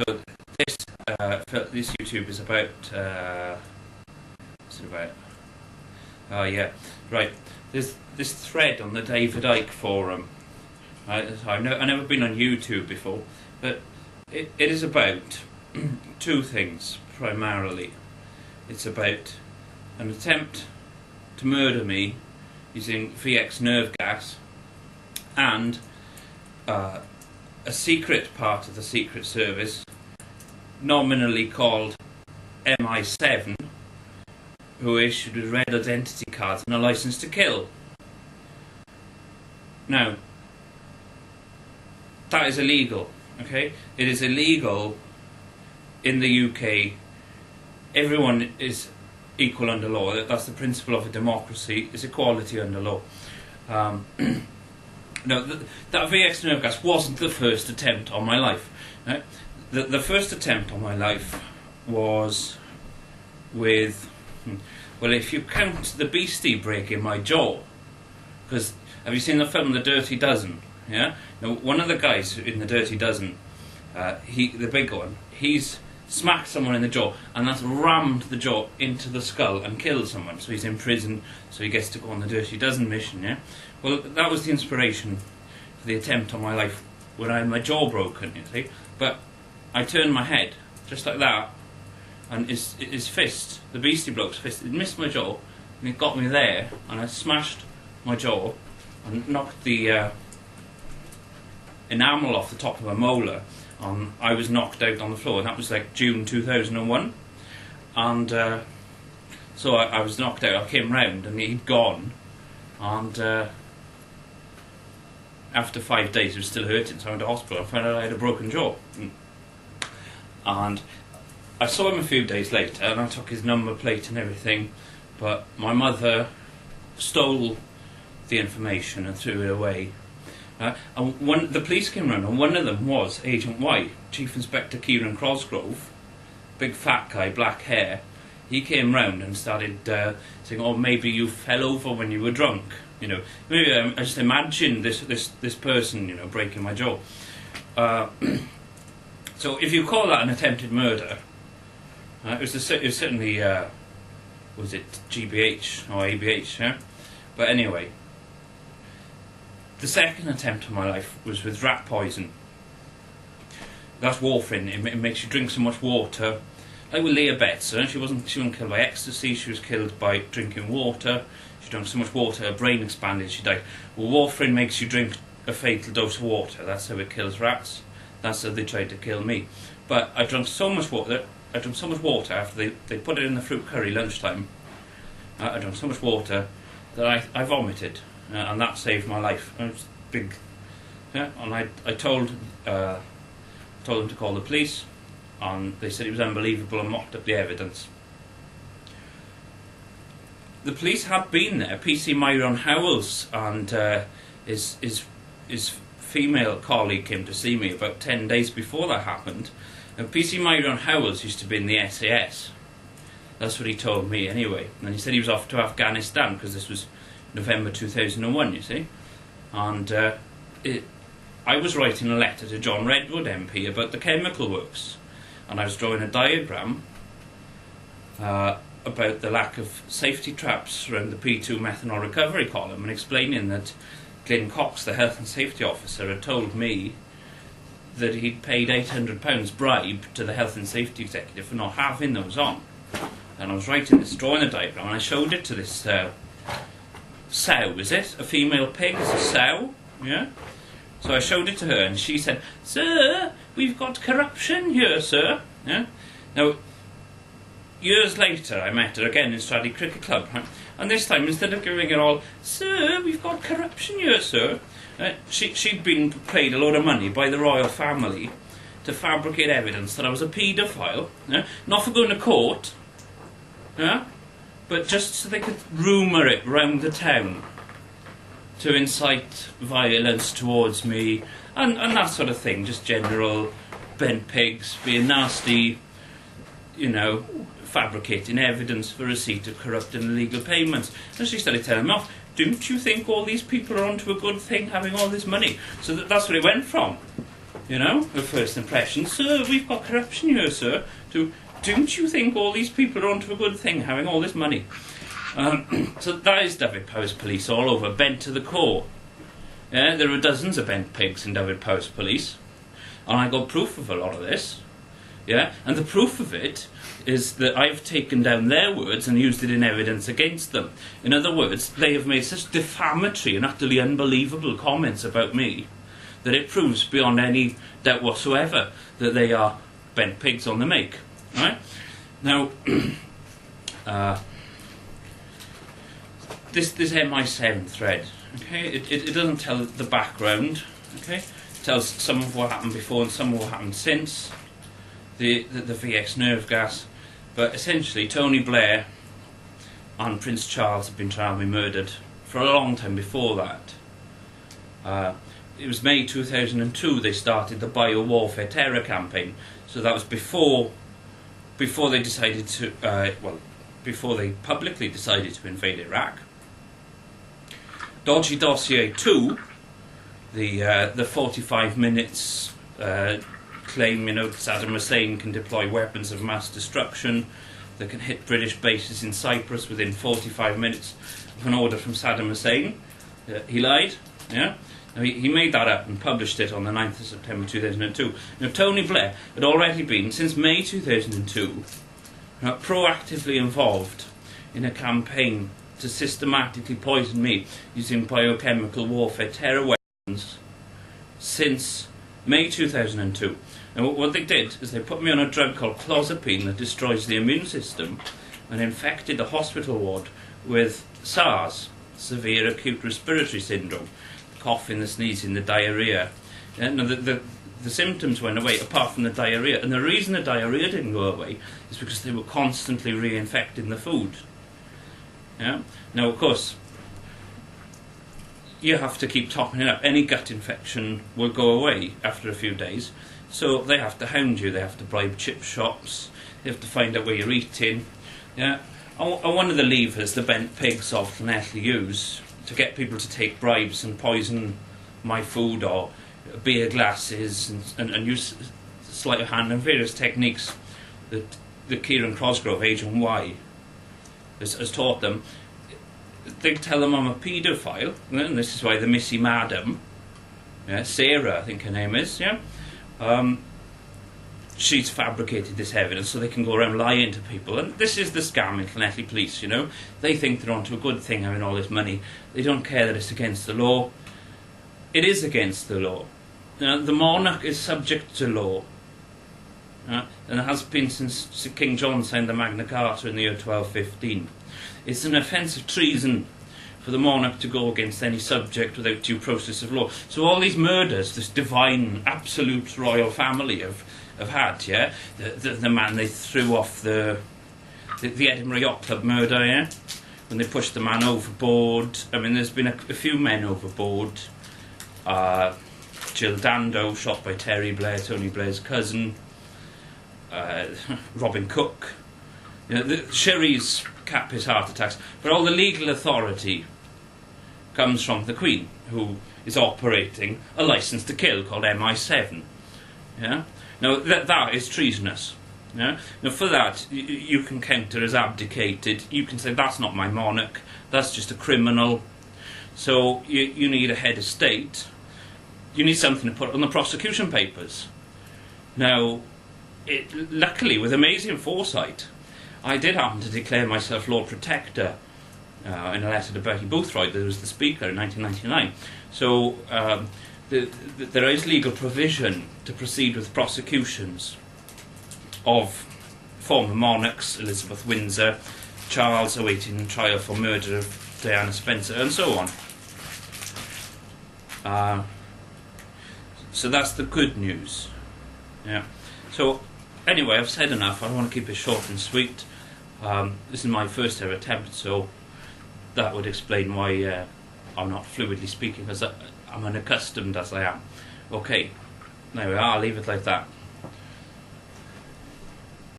So this YouTube is about. What's it about? Oh yeah, right. There's this thread on the David Icke forum. I've never been on YouTube before, but it is about two things primarily. It's about an attempt to murder me using VX nerve gas, and a secret part of the Secret Service, nominally called MI7, who issued with red identity cards and a license to kill. Now, that is illegal, okay? It is illegal in the UK. Everyone is equal under law. That's the principle of a democracy, is equality under law. No, that VX nerve gas wasn't the first attempt on my life. Right? The first attempt on my life was with, well, if you count the beastie breaking my jaw, because have you seen the film The Dirty Dozen? Yeah. Now, one of the guys in The Dirty Dozen, the big one, he's smacked someone in the jaw, and that's rammed the jaw into the skull and killed someone. So he's in prison, so he gets to go on the Dirty Dozen mission. Yeah. Well, that was the inspiration for the attempt on my life when I had my jaw broken. You see, but I turned my head just like that, and his fist, the beastie bloke's fist, it missed my jaw, and it got me there, and I smashed my jaw and knocked the enamel off the top of a molar. I was knocked out on the floor, and that was like June 2001. And so I was knocked out. I came round, and he'd gone. And after 5 days, it was still hurting, so I went to hospital. I found out I had a broken jaw. And I saw him a few days later, and I took his number plate and everything. But my mother stole the information and threw it away. And the police came round, and one of them was Agent Y, Chief Inspector Kieran Cosgrove, big fat guy, black hair. He came round and started saying, "Oh, maybe you fell over when you were drunk." You know, maybe I just imagine this person, you know, breaking my jaw. So if you call that an attempted murder, it was certainly was it GBH or ABH? Yeah, but anyway. The second attempt of my life was with rat poison. That's warfarin. It makes you drink so much water. Like with Leah Betts, she wasn't killed by ecstasy. She was killed by drinking water. She drank so much water, her brain expanded. She died. Well, warfarin makes you drink a fatal dose of water. That's how it kills rats. That's how they tried to kill me. But I drank so much water. I drank so much water after they put it in the fruit curry lunchtime. I drank so much water that I vomited. And that saved my life. It was big. Yeah, and I told them to call the police, and they said it was unbelievable and mocked up the evidence. The police had been there. PC Myron Howells and his female colleague came to see me about 10 days before that happened. And PC Myron Howells used to be in the SAS. That's what he told me anyway. And he said he was off to Afghanistan because this was November 2001, you see. And I was writing a letter to John Redwood MP about the chemical works, and I was drawing a diagram about the lack of safety traps around the P2 methanol recovery column, and explaining that Glyn Cox, the health and safety officer, had told me that he'd paid £800 bribe to the health and safety executive for not having those on. And I was writing this, drawing a diagram, and I showed it to this sow, is it? A female pig is a sow, yeah? So I showed it to her, and she said, "Sir, we've got corruption here, sir." Yeah? Now, years later, I met her again in Stradley Cricket Club, right? And this time, instead of giving it all, "Sir, we've got corruption here, sir," she'd been paid a lot of money by the royal family to fabricate evidence that I was a paedophile, yeah? Not for going to court, yeah? But just so they could rumour it round the town to incite violence towards me and that sort of thing, just general bent pigs being nasty, you know, fabricating evidence for receipt of corrupt and illegal payments. And she started telling me off, "Don't you think all these people are onto a good thing, having all this money?" So that's where it went from. You know, a first impression. Sir, we've got corruption here, sir. Don't you think all these people are onto a good thing, having all this money? So that is Dyfed-Powys Police all over, bent to the core. Yeah, there are dozens of bent pigs in Dyfed-Powys Police, and I got proof of a lot of this. Yeah, and the proof of it is that I've taken down their words and used it in evidence against them. In other words, they have made such defamatory and utterly unbelievable comments about me that it proves beyond any doubt whatsoever that they are bent pigs on the make. Right? Now, this MI7 thread, okay, it doesn't tell the background, okay? It tells some of what happened before and some of what happened since the VX nerve gas, but essentially Tony Blair and Prince Charles have been trying to be murdered for a long time before that. It was May 2002 they started the bio-warfare terror campaign, so that was before they decided to, before they publicly decided to invade Iraq. Dodgy Dossier 2, the 45 minutes claim, you know, Saddam Hussein can deploy weapons of mass destruction that can hit British bases in Cyprus within 45 minutes of an order from Saddam Hussein. He lied, yeah? Now, he made that up and published it on the 9th of September 2002. Now, Tony Blair had already been, since May 2002, proactively involved in a campaign to systematically poison me using biochemical warfare terror weapons since May 2002. And what they did is they put me on a drug called clozapine that destroys the immune system and infected the hospital ward with SARS, severe acute respiratory syndrome, the coughing, the sneezing, the diarrhea. And the symptoms went away apart from the diarrhea, and the reason the diarrhea didn't go away is because they were constantly reinfecting the food. Yeah? Now, of course, you have to keep topping it up. Any gut infection will go away after a few days, so they have to hound you. They have to bribe chip shops. They have to find out where you're eating. Yeah? And one of the levers the bent pigs often actually use to get people to take bribes and poison my food or beer glasses and use sleight of hand and various techniques that Kieran Cosgrove, Agent Y, has taught them. They tell them I'm a paedophile, and this is why the Missy Madam, yeah, Sarah, I think her name is, yeah, she's fabricated this evidence so they can go around lying to people. And this is the scam in Llanelli Police, you know. They think they're onto a good thing having all this money. They don't care that it's against the law. It is against the law. The monarch is subject to law. And it has been since King John signed the Magna Carta in the year 1215. It's an offence of treason for the monarch to go against any subject without due process of law. So all these murders, this divine, absolute royal family have had, yeah? The man they threw off the Edinburgh Yacht Club murder, yeah? When they pushed the man overboard. I mean, there's been a few men overboard. Jill Dando, shot by Terry Blair, Tony Blair's cousin. Robin Cook. You know, Sherry's cap his heart attacks. But all the legal authority comes from the Queen, who is operating a licence to kill called MI7. Yeah? Now, that is treasonous. Yeah? Now, for that, you can counter as abdicated. You can say, that's not my monarch, that's just a criminal. So, you need a head of state. You need something to put on the prosecution papers. Now, luckily, with amazing foresight, I did happen to declare myself Lord Protector in a letter to Bertie Boothroyd, that was the Speaker, in 1999. So there is legal provision to proceed with prosecutions of former monarchs, Elizabeth Windsor, Charles awaiting trial for murder of Diana Spencer, and so on. So that's the good news. Yeah. So anyway, I've said enough. I want to keep it short and sweet. This is my first ever attempt, so that would explain why I'm not fluidly speaking, because I'm unaccustomed as I am. Okay, there we are, I'll leave it like that.